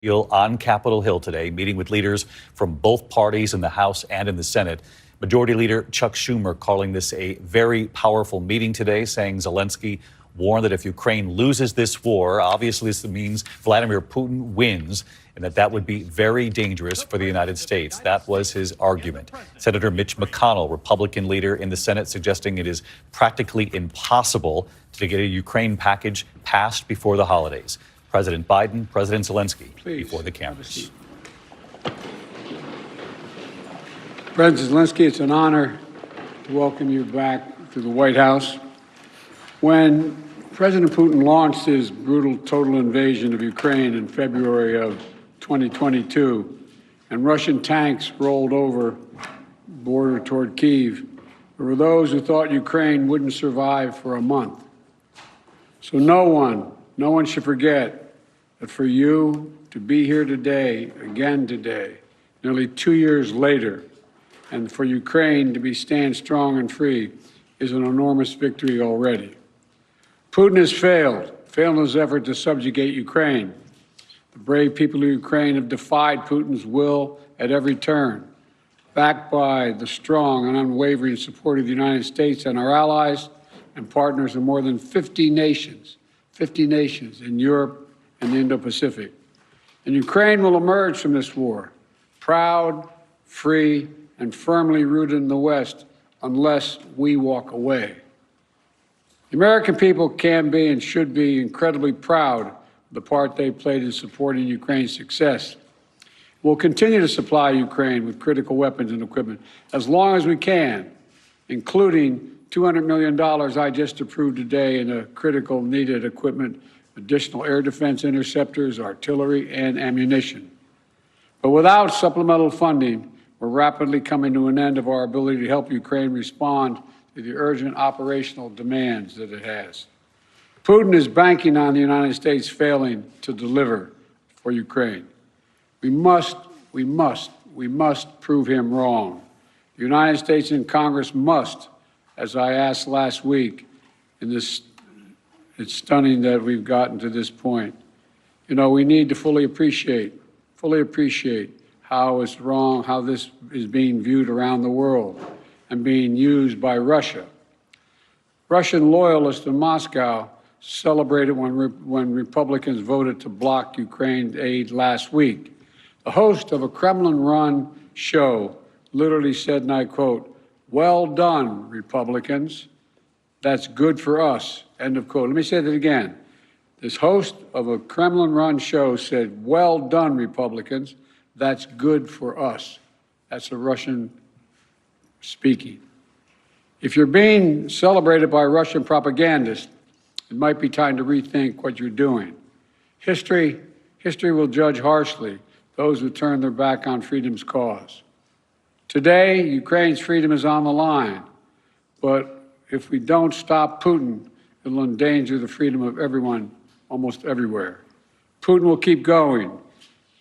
On Capitol Hill today, meeting with leaders from both parties in the House and in the Senate. Majority Leader Chuck Schumer calling this a very powerful meeting today, saying Zelenskyy warned that if Ukraine loses this war, obviously this means Vladimir Putin wins, and that would be very dangerous for the United States. That was his argument. Senator Mitch McConnell, Republican leader in the Senate, suggesting it is practically impossible to get a Ukraine package passed before the holidays. President Biden, President Zelenskyy, before the cameras. President Zelenskyy, it's an honor to welcome you back to the White House. When President Putin launched his brutal total invasion of Ukraine in February of 2022, and Russian tanks rolled over the border toward Kyiv, there were those who thought Ukraine wouldn't survive for a month. So no one should forget that for you to be here today, again today, nearly 2 years later, and for Ukraine to stand strong and free is an enormous victory already. Putin has failed in his effort to subjugate Ukraine. The brave people of Ukraine have defied Putin's will at every turn, backed by the strong and unwavering support of the United States and our allies and partners in more than 50 nations in Europe and the Indo-Pacific. And Ukraine will emerge from this war proud, free, and firmly rooted in the West unless we walk away. The American people can be and should be incredibly proud of the part they played in supporting Ukraine's success. We'll continue to supply Ukraine with critical weapons and equipment as long as we can, including $200 million I just approved today in a critical needed equipment, additional air defense interceptors, artillery, and ammunition. But without supplemental funding, we're rapidly coming to an end of our ability to help Ukraine respond to the urgent operational demands that it has. Putin is banking on the United States failing to deliver for Ukraine. We must prove him wrong. The United States and Congress must, as I asked last week, it's stunning that we've gotten to this point. We need to fully appreciate how it's wrong, how this is being viewed around the world and being used by Russia. Russian loyalists in Moscow celebrated when Republicans voted to block Ukraine aid last week. The host of a Kremlin-run show literally said, and I quote, "Well done, Republicans. That's good for us," end of quote. Let me say that again. This host of a Kremlin-run show said, "Well done, Republicans. That's good for us." That's a Russian speaking. If you're being celebrated by Russian propagandists, it might be time to rethink what you're doing. History will judge harshly those who turn their back on freedom's cause. Today, Ukraine's freedom is on the line, but if we don't stop Putin, it'll endanger the freedom of everyone almost everywhere. Putin will keep going,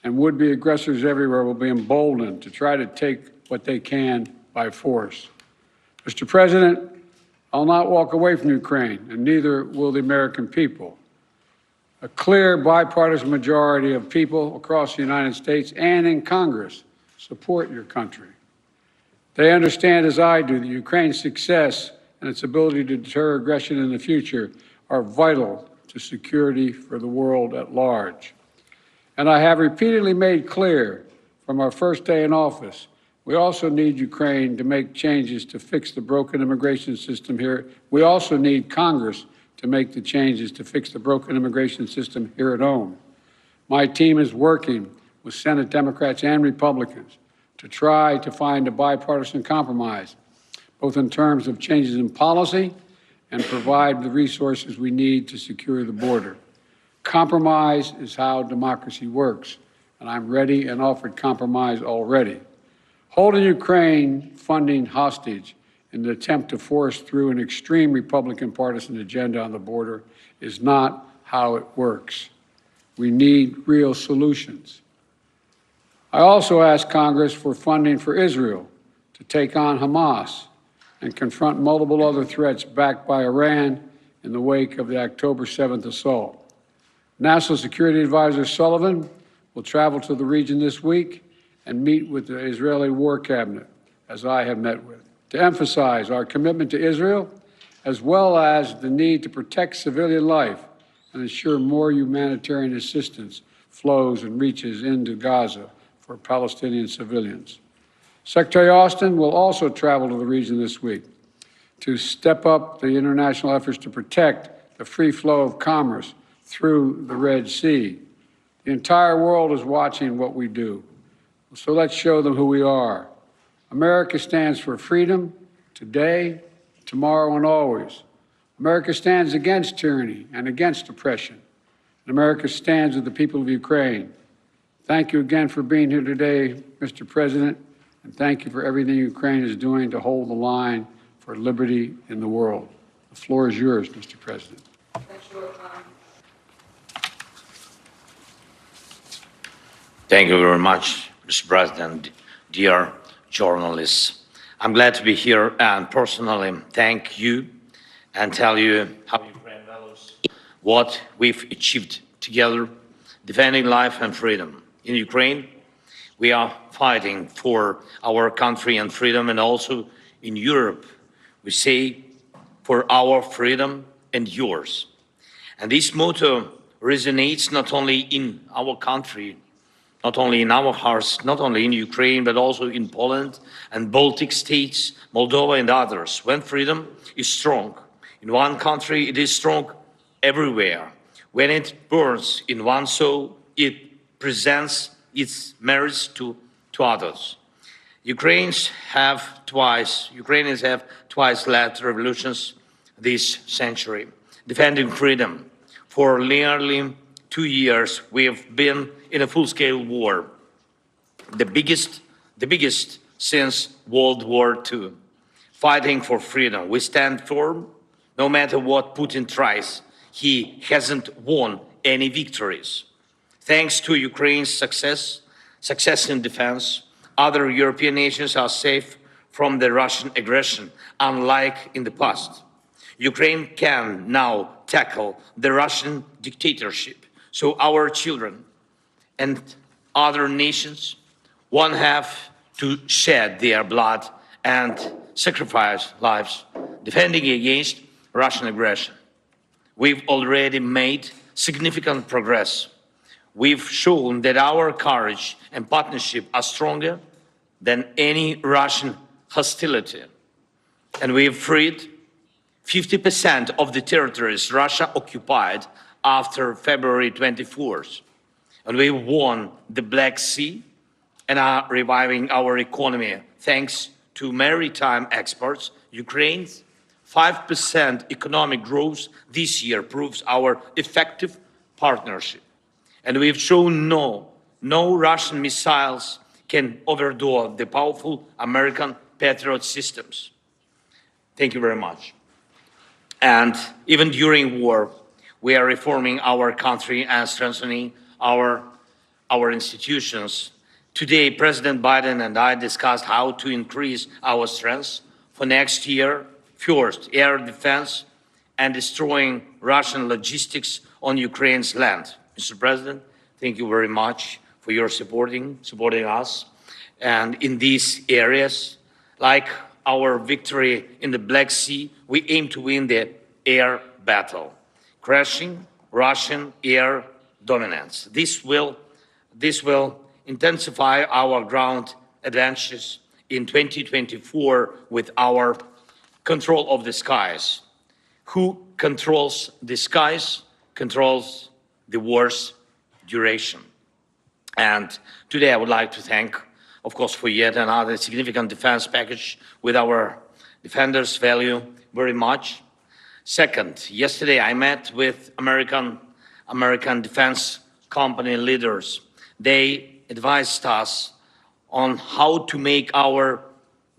and would-be aggressors everywhere will be emboldened to try to take what they can by force. Mr. President, I'll not walk away from Ukraine, and neither will the American people. A clear bipartisan majority of people across the United States and in Congress support your country. They understand, as I do, that Ukraine's success and its ability to deter aggression in the future are vital to security for the world at large. And I have repeatedly made clear from our first day in office, we also need Ukraine to make changes to fix the broken immigration system here. We also need Congress to make the changes to fix the broken immigration system here at home. My team is working with Senate Democrats and Republicans to try to find a bipartisan compromise, both in terms of changes in policy and provide the resources we need to secure the border. Compromise is how democracy works, and I'm ready and offered compromise already. Holding Ukraine funding hostage in the attempt to force through an extreme Republican partisan agenda on the border is not how it works. We need real solutions. I also asked Congress for funding for Israel to take on Hamas and confront multiple other threats backed by Iran in the wake of the October 7th assault. National Security Advisor Sullivan will travel to the region this week and meet with the Israeli War Cabinet, as I have met with, to emphasize our commitment to Israel, as well as the need to protect civilian life and ensure more humanitarian assistance flows and reaches into Gaza for Palestinian civilians. Secretary Austin will also travel to the region this week to step up the international efforts to protect the free flow of commerce through the Red Sea. The entire world is watching what we do, so let's show them who we are. America stands for freedom today, tomorrow, and always. America stands against tyranny and against oppression. And America stands with the people of Ukraine. Thank you again for being here today, Mr. President, and thank you for everything Ukraine is doing to hold the line for liberty in the world. The floor is yours, Mr. President. Thank you very much, Mr. President, dear journalists. I'm glad to be here and personally thank you and tell you how Ukraine values what we've achieved together, defending life and freedom. In Ukraine, we are fighting for our country and freedom, and also in Europe, we say for our freedom and yours. And this motto resonates not only in our country, not only in our hearts, not only in Ukraine, but also in Poland and Baltic states, Moldova and others. When freedom is strong in one country, it is strong everywhere. When it burns in one soul, it presents its merits to others. Ukrainians have twice led revolutions this century, defending freedom. For nearly 2 years, we have been in a full-scale war, the biggest since World War II, fighting for freedom. We stand firm, no matter what Putin tries. He hasn't won any victories. Thanks to Ukraine's success in defense, other European nations are safe from the Russian aggression, unlike in the past. Ukraine can now tackle the Russian dictatorship, so our children and other nations won't have to shed their blood and sacrifice lives defending against Russian aggression. We've already made significant progress. We've shown that our courage and partnership are stronger than any Russian hostility. And we've freed 50% of the territories Russia occupied after February 24th. And we won the Black Sea and are reviving our economy thanks to maritime exports. Ukraine's 5% economic growth this year proves our effective partnership. And we've shown no Russian missiles can overthrow the powerful American Patriot systems. Thank you very much. And even during war, we are reforming our country and strengthening our institutions. Today, President Biden and I discussed how to increase our strength for next year. First, air defense and destroying Russian logistics on Ukraine's land. Mr. President, thank you very much for your supporting us. And in these areas, like our victory in the Black Sea, we aim to win the air battle, crushing Russian air dominance. This will intensify our ground advantages in 2024 with our control of the skies. Who controls the skies controls the war's duration. And today I would like to thank, of course, for yet another significant defense package with our defenders value very much. Second, yesterday I met with American defense company leaders. They advised us on how to make our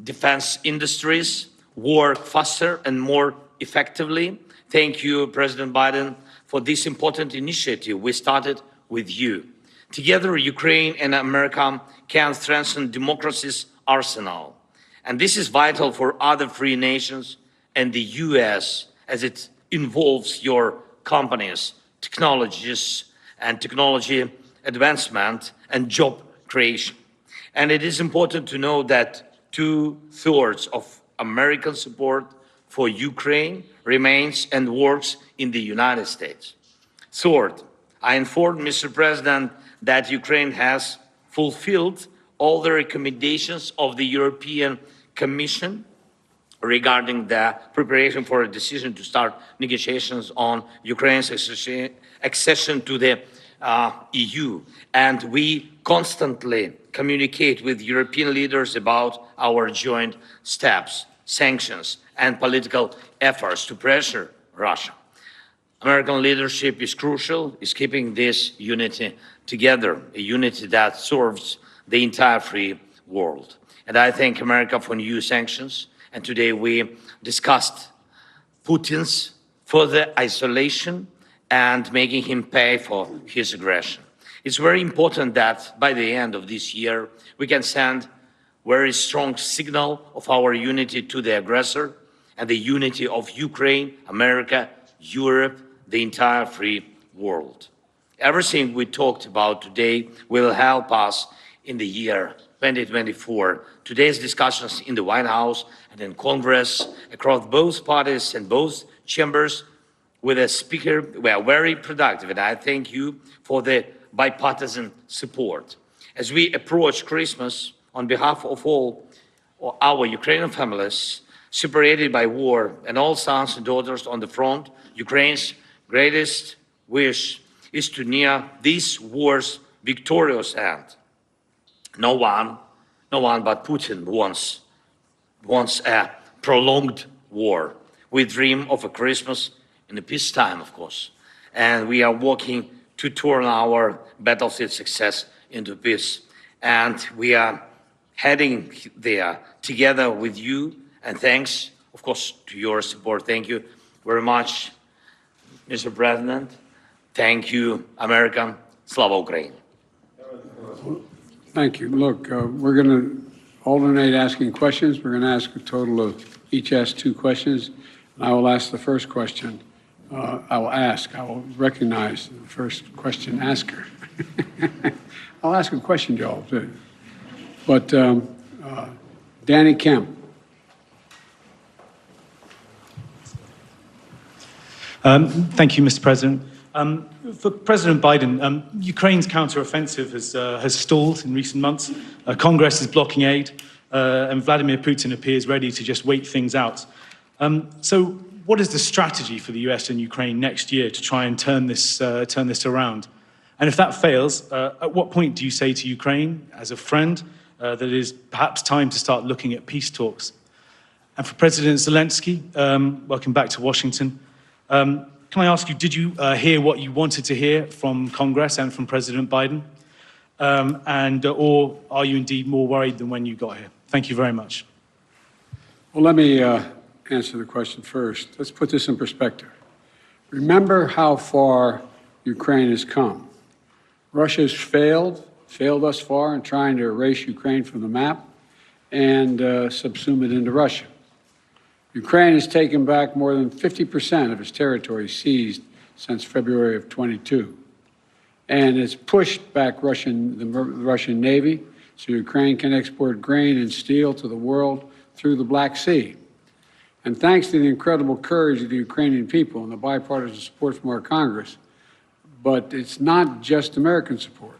defense industries work faster and more effectively. Thank you, President Biden, for this important initiative. We started with you. Together, Ukraine and America can strengthen democracy's arsenal. And this is vital for other free nations and the US, as it involves your companies, technologies, and technology advancement, and job creation. And it is important to know that 2/3 of American support for Ukraine remains and works in the United States. Third, I informed Mr. President that Ukraine has fulfilled all the recommendations of the European Commission regarding the preparation for a decision to start negotiations on Ukraine's accession to the EU. And we constantly communicate with European leaders about our joint steps, sanctions, and political efforts to pressure Russia. American leadership is crucial, is keeping this unity together, a unity that serves the entire free world. And I thank America for new sanctions. And today we discussed Putin's further isolation and making him pay for his aggression. It's very important that by the end of this year, we can send very strong signal of our unity to the aggressor and the unity of Ukraine, America, Europe, the entire free world. Everything we talked about today will help us in the year 2024. Today's discussions in the White House and in Congress across both parties and both chambers with a speaker were very productive, and I thank you for the bipartisan support. As we approach Christmas, on behalf of all our Ukrainian families separated by war and all sons and daughters on the front, Ukraine's greatest wish is to near this war's victorious end. No one but Putin wants a prolonged war. We dream of a Christmas in a peacetime, of course, and we are working to turn our battlefield success into peace. And we are heading there together with you, and thanks, of course, to your support. Thank you very much, Mr. President. Thank you, America. Slava Ukraini. Thank you. Look, we're going to alternate asking questions. We're going to ask a total of, each ask 2 questions. And I will ask the first question. I will recognize the first question asker. I'll ask a question, Joel, too. But Danny Kemp. Thank you, Mr. President. For President Biden, Ukraine's counteroffensive has stalled in recent months. Congress is blocking aid, and Vladimir Putin appears ready to just wait things out. So what is the strategy for the US and Ukraine next year to try and turn this around? And if that fails, at what point do you say to Ukraine, as a friend, that it is perhaps time to start looking at peace talks? And for President Zelenskyy, welcome back to Washington. Can I ask you, did you hear what you wanted to hear from Congress and from President Biden? Or are you indeed more worried than when you got here? Thank you very much. Well, let me answer the question first. Let's put this in perspective. Remember how far Ukraine has come. Russia's failed thus far in trying to erase Ukraine from the map and subsume it into Russia. Ukraine has taken back more than 50% of its territory seized since February of 22, and it's pushed back the Russian Navy so Ukraine can export grain and steel to the world through the Black Sea. And thanks to the incredible courage of the Ukrainian people and the bipartisan support from our Congress, but it's not just American support.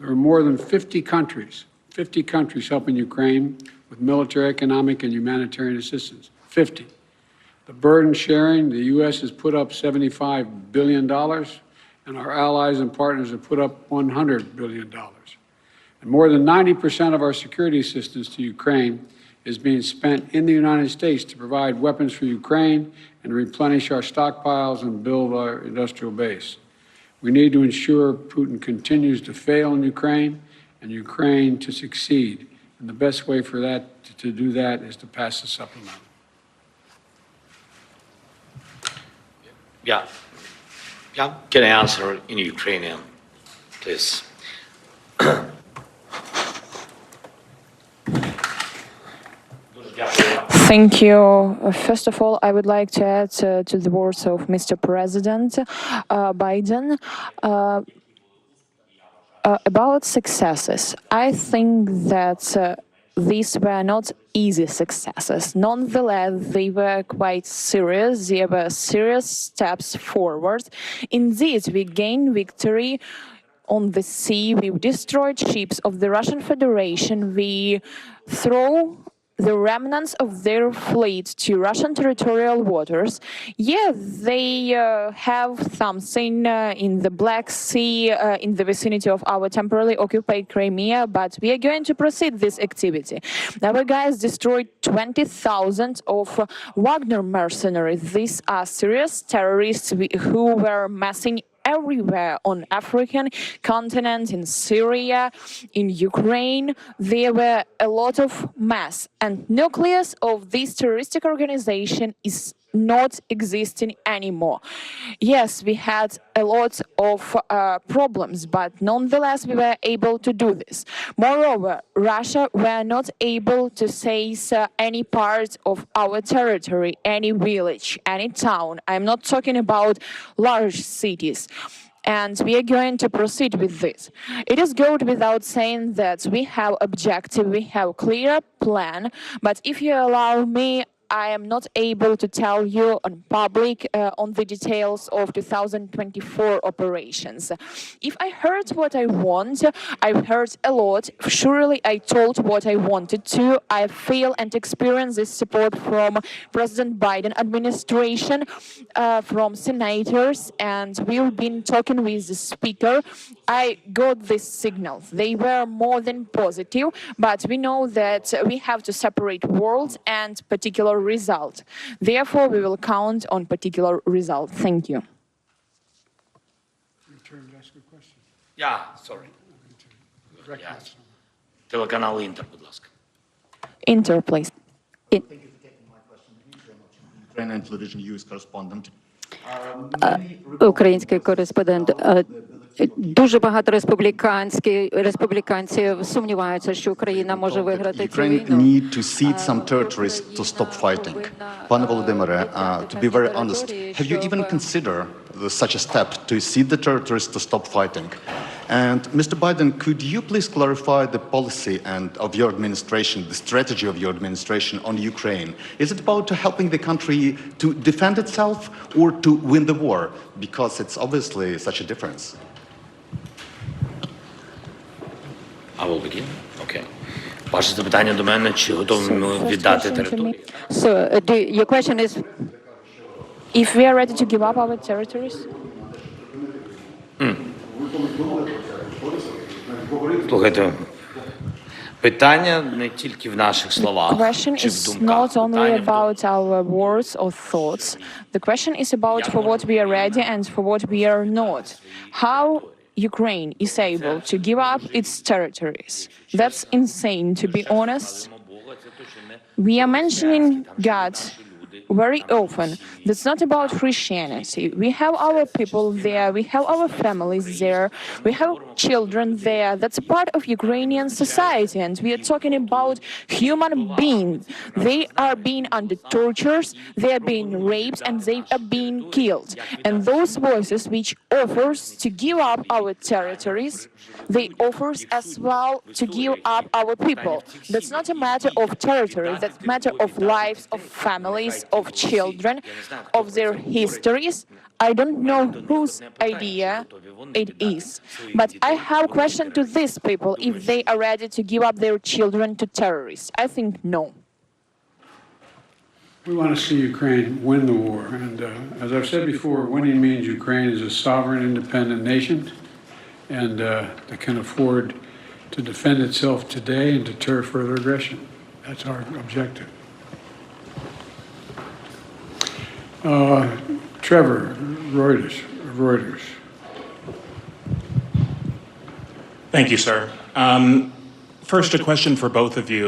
There are more than 50 countries helping Ukraine with military, economic, and humanitarian assistance. 50. The burden sharing, the U.S. has put up $75 billion, and our allies and partners have put up $100 billion. And more than 90% of our security assistance to Ukraine is being spent in the United States to provide weapons for Ukraine and replenish our stockpiles and build our industrial base. We need to ensure Putin continues to fail in Ukraine and Ukraine to succeed. And the best way for that to do that is to pass the supplemental. Yeah. Can I answer in Ukrainian, please? Thank you. First of all, I would like to add to the words of Mr. President Biden. About successes, I think that these were not easy successes. Nonetheless, they were quite serious. They were serious steps forward. Indeed, we gained victory on the sea. We destroyed ships of the Russian Federation. We throw the remnants of their fleet to Russian territorial waters. Yeah, they have something in the Black Sea, in the vicinity of our temporarily occupied Crimea, but we are going to proceed this activity. Our guys destroyed 20,000 of Wagner mercenaries. These are serious terrorists who were massing everywhere on African continent, in Syria, in Ukraine. There were a lot of mass, and nucleus of this terroristic organization is not existing anymore. Yes, we had a lot of problems, but nonetheless we were able to do this. Moreover, Russia were not able to seize any part of our territory, any village, any town. I'm not talking about large cities. And we are going to proceed with this. It is good without saying that we have objective, we have clear plan, but if you allow me, I am not able to tell you on public on the details of 2024 operations. If I heard what I want, I've heard a lot. Surely I told what I wanted to. I feel and experience this support from President Biden administration, from senators, and we've been talking with the speaker. I got these signals. They were more than positive, but we know that we have to separate words and particular result. Therefore, we will count on particular result. Thank you. Your turn to ask a question. Sorry. Recognize. Телеканал Інтер, будь ласка. Inter, please. Thank you for taking my question. Ukrainian television news correspondent. Український кореспондент. Дуже багато республіканців сумніваються, що Україна може виграти цю Ukraine війну. need to cede some territories to stop fighting. Pане Володимире, to be very honest, have you even considered such a step to cede the territories to stop fighting? And Mr. Biden, could you please clarify the policy and of your administration, the strategy of your administration on Ukraine? Is it about helping the country to defend itself or to win the war? Because it's obviously such a difference. I will begin. Okay. Ваше запитання до мене, чи готові ми First віддати question to me. територію? So, your question is, If we are ready to give up our territories, Слухайте, питання не тільки в наших словах, question чи в is думках. not only Питання в тому, about our words or thoughts. The question is about for what we are ready and for what we are not. How Ukraine is able to give up its territories. That's insane, to be honest. We are mentioning God very often. That's not about Christianity. We have our people there, we have our families there, we have children there. That's a part of Ukrainian society, and we are talking about human beings. They are being under tortures, they are being raped, and they are being killed. And those voices which offers to give up our territories, they offers as well to give up our people. That's not a matter of territory, that's a matter of lives, of families, of children, of their histories. I don't know whose idea it is, but I have a question to these people if they are ready to give up their children to terrorists. I think no. We want to see Ukraine win the war. And as I've said before, winning means Ukraine is a sovereign, independent nation and that can afford to defend itself today and deter further aggression. That's our objective. Trevor, Reuters. Thank you, sir. First, a question for both of you.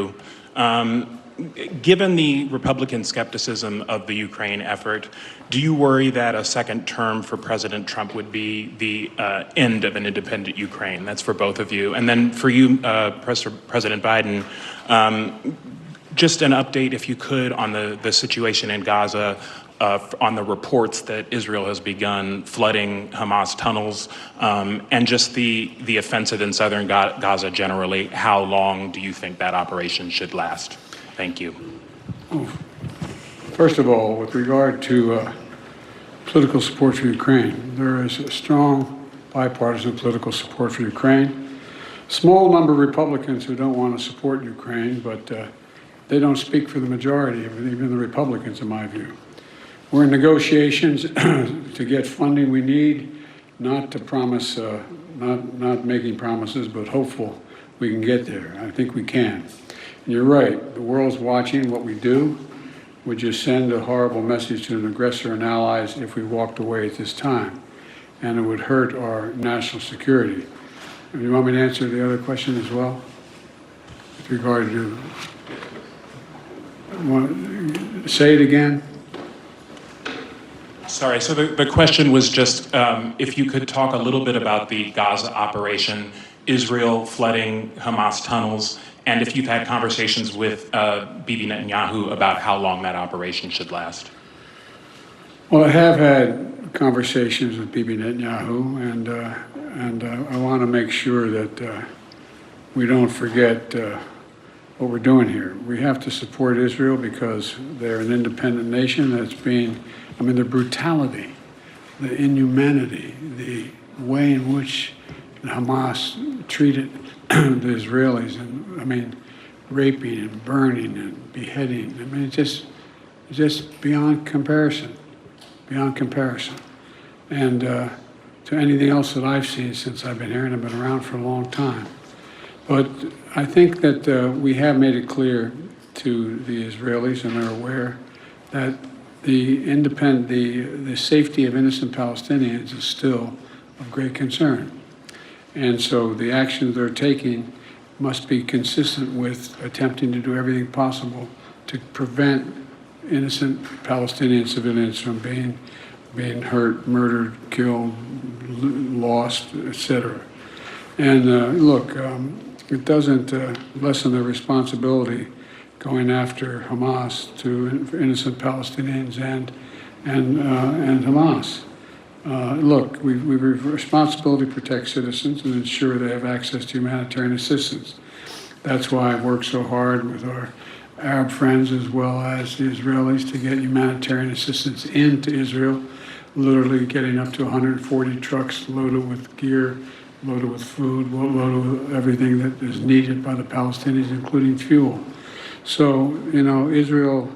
Given the Republican skepticism of the Ukraine effort, do you worry that a second term for President Trump would be the end of an independent Ukraine? That's for both of you. And then for you, President Biden, just an update, if you could, on the situation in Gaza. on the reports that Israel has begun flooding Hamas tunnels and just the offensive in southern Gaza generally. How long do you think that operation should last? Thank you. First of all, with regard to political support for Ukraine, there is a strong bipartisan political support for Ukraine. Small number of Republicans who don't want to support Ukraine, but they don't speak for the majority of even the Republicans, in my view. We're in negotiations to get funding we need, not to promise, not making promises, but hopeful we can get there. I think we can. And you're right, the world's watching what we do. Would you send a horrible message to an aggressor and allies if we walked away at this time? And it would hurt our national security. You want me to answer the other question as well? With regard to, say it again? Sorry, so the question was just if you could talk a little bit about the Gaza operation, Israel flooding Hamas tunnels, and if you've had conversations with Bibi Netanyahu about how long that operation should last. Well, I have had conversations with Bibi Netanyahu, and I want to make sure that we don't forget what we're doing here. We have to support Israel because they're an independent nation that's being, the brutality, the inhumanity, the way in which Hamas treated the Israelis, and raping and burning and beheading. It's just beyond comparison, and to anything else that I've seen since I've been here, and I've been around for a long time. But I think that we have made it clear to the Israelis, and they're aware, that the safety of innocent Palestinians is still of great concern. And so the actions they're taking must be consistent with attempting to do everything possible to prevent innocent Palestinian civilians from being hurt, murdered, killed, lost, etc. And look, it doesn't lessen their responsibility going after Hamas to innocent Palestinians and Hamas. Look, we have a responsibility to protect citizens and ensure they have access to humanitarian assistance. That's why I've worked so hard with our Arab friends as well as the Israelis to get humanitarian assistance into Israel, literally getting up to 140 trucks loaded with gear, loaded with food, loaded with everything that is needed by the Palestinians, including fuel. So, Israel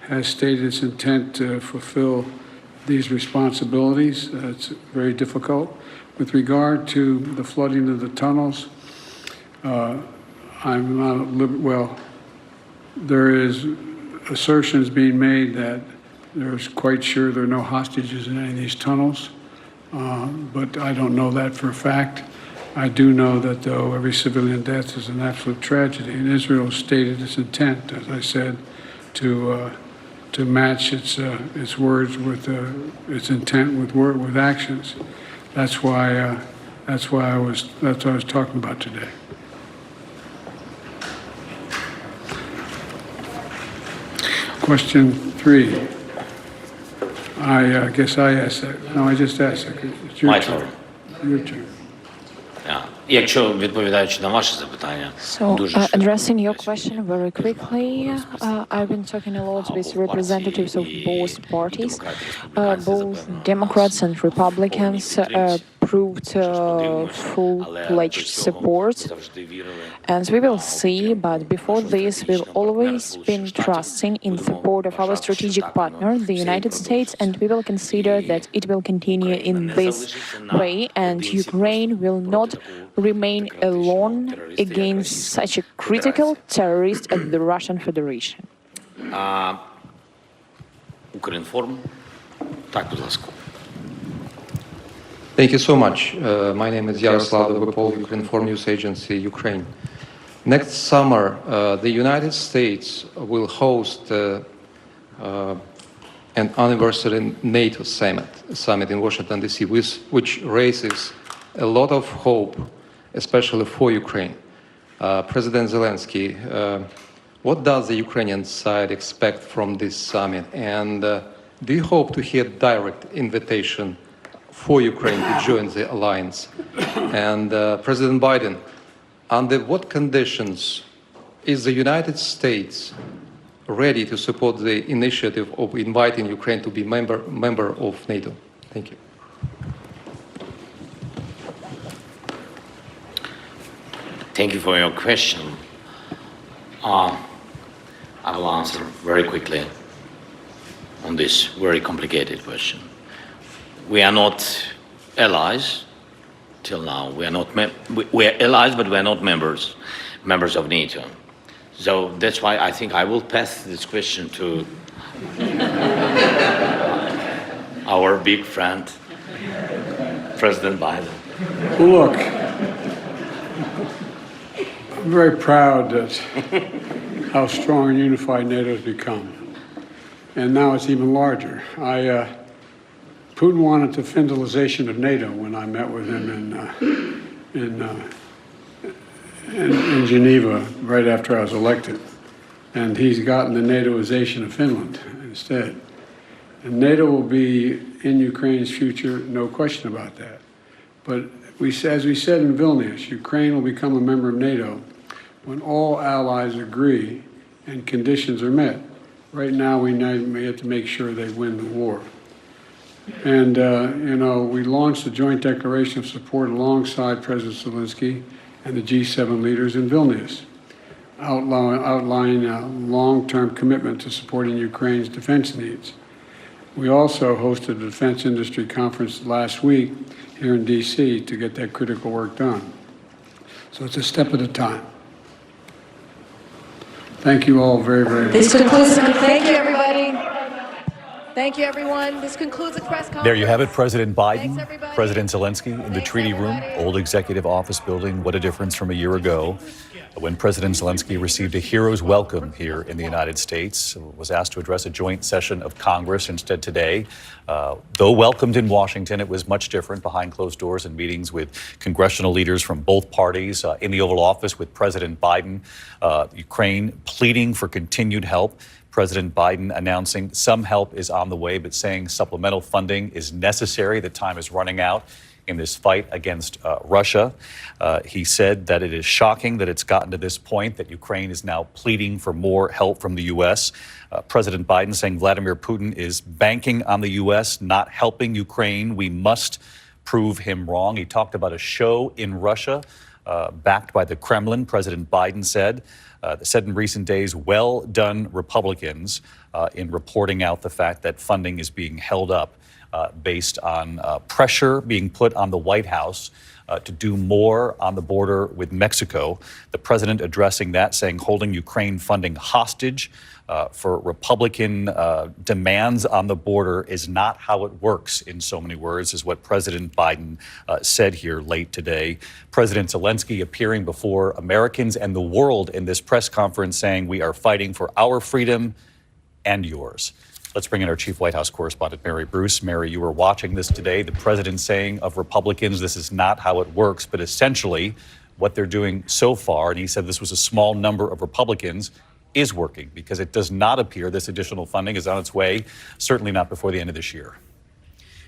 has stated its intent to fulfill these responsibilities. It's very difficult. With regard to the flooding of the tunnels, there is assertions being made that there's quite sure there are no hostages in any of these tunnels, but I don't know that for a fact. I do know that, though, every civilian death is an absolute tragedy, and Israel stated its intent, as I said, to match its words with its intent with actions. That's why I was talking about today. Question 3. I guess I asked that. No, I just asked that. It's your My turn. turn. Your turn. Якщо відповідаючи на ваше запитання, So, дуже швидко. addressing your question very quickly, I've been talking a lot with representatives of both parties. Both Democrats and Republicans proved full-fledged support. And we will see, but before this, we've always been trusting in support of our strategic partner, the United States, and we will consider that it will continue in this way, and Ukraine will not remain alone against such a critical terrorist as the Russian Federation. Укрінформ. Так, будь ласка. Thank you so much. My name is Yaroslav Dobopol, Ukrinform News Agency, Ukraine. Next summer, the United States will host an anniversary NATO summit in Washington, D.C., which raises a lot of hope, especially for Ukraine. President Zelenskyy, what does the Ukrainian side expect from this summit? And do you hope to hear direct invitation for Ukraine to join the alliance? And President Biden, under what conditions is the United States ready to support the initiative of inviting Ukraine to be member of NATO? Thank you. Thank you for your question. I will answer very quickly on this very complicated question. We are not allies till now. We are allies, but we are not members of NATO. So that's why I think I will pass this question to our big friend, President Biden. Well, look, I'm very proud that how strong and unified NATO has become. And now it's even larger. Putin wanted the federalization of NATO when I met with him in Geneva right after I was elected. And he's gotten the NATOization of Finland instead. And NATO will be in Ukraine's future, no question about that. But as we said in Vilnius, Ukraine will become a member of NATO when all allies agree and conditions are met. Right now, we have to make sure they win the war. And, we launched a joint declaration of support alongside President Zelenskyy and the G7 leaders in Vilnius, outlining a long-term commitment to supporting Ukraine's defense needs. We also hosted a defense industry conference last week here in D.C. to get that critical work done. So it's a step at a time. Thank you all very, very much. This concludes. Thank you, everybody. Thank you, everyone. This concludes the press conference. There you have it, President Biden, Thanks, everybody. President Zelenskyy in the treaty room, old executive office building. What a difference from a year ago when President Zelenskyy received a hero's welcome here in the United States, was asked to address a joint session of Congress instead today. Though welcomed in Washington, it was much different behind closed doors and meetings with congressional leaders from both parties in the Oval Office with President Biden, Ukraine pleading for continued help. President Biden announcing some help is on the way, but saying supplemental funding is necessary. The time is running out in this fight against Russia. He said that it is shocking that it's gotten to this point, that Ukraine is now pleading for more help from the U.S. President Biden saying Vladimir Putin is banking on the U.S., not helping Ukraine. We must prove him wrong. He talked about a show in Russia backed by the Kremlin. President Biden said in recent days, well done, Republicans, in reporting out the fact that funding is being held up based on pressure being put on the White House to do more on the border with Mexico. The president addressing that, saying holding Ukraine funding hostage for Republican demands on the border is not how it works, in so many words, is what President Biden said here late today. President Zelenskyy appearing before Americans and the world in this press conference saying we are fighting for our freedom and yours. Let's bring in our chief White House correspondent, Mary Bruce. Mary, you were watching this today. The president saying of Republicans, this is not how it works, but essentially what they're doing so far, and he said this was a small number of Republicans, is working because it does not appear this additional funding is on its way, certainly not before the end of this year.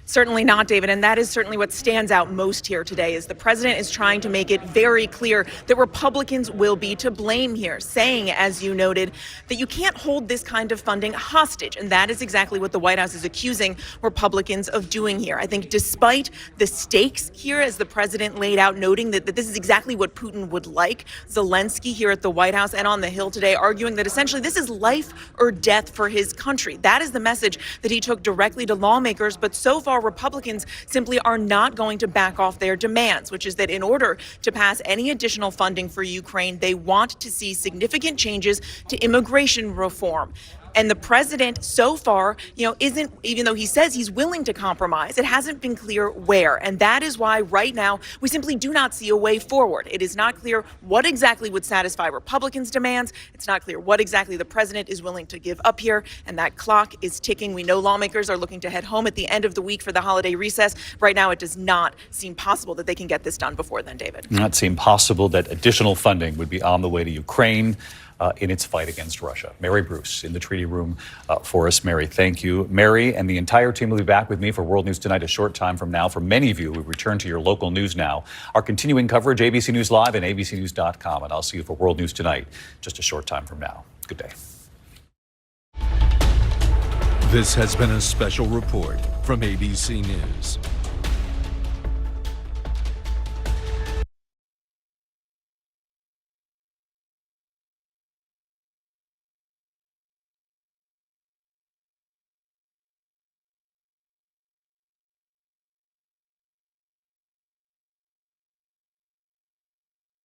Certainly not, David. And that is certainly what stands out most here today is the president is trying to make it very clear that Republicans will be to blame here, saying, as you noted, that you can't hold this kind of funding hostage. And that is exactly what the White House is accusing Republicans of doing here. I think despite the stakes here, as the president laid out, noting that this is exactly what Putin would like, Zelenskyy here at the White House and on the Hill today arguing that essentially this is life or death for his country. That is the message that he took directly to lawmakers. But so far, Republicans simply are not going to back off their demands, which is that in order to pass any additional funding for Ukraine, they want to see significant changes to immigration reform. And the president so far, isn't, even though he says he's willing to compromise, it hasn't been clear where. And that is why right now we simply do not see a way forward. It is not clear what exactly would satisfy Republicans' demands. It's not clear what exactly the president is willing to give up here. And that clock is ticking. We know lawmakers are looking to head home at the end of the week for the holiday recess. Right now, it does not seem possible that they can get this done before then, David. It does not seem possible that additional funding would be on the way to Ukraine. in its fight against Russia. Mary Bruce in the treaty room for us. Mary, thank you. Mary and the entire team will be back with me for World News Tonight a short time from now. For many of you who return to your local news now, our continuing coverage, ABC News Live and abcnews.com. And I'll see you for World News Tonight just a short time from now. Good day. This has been a special report from ABC News.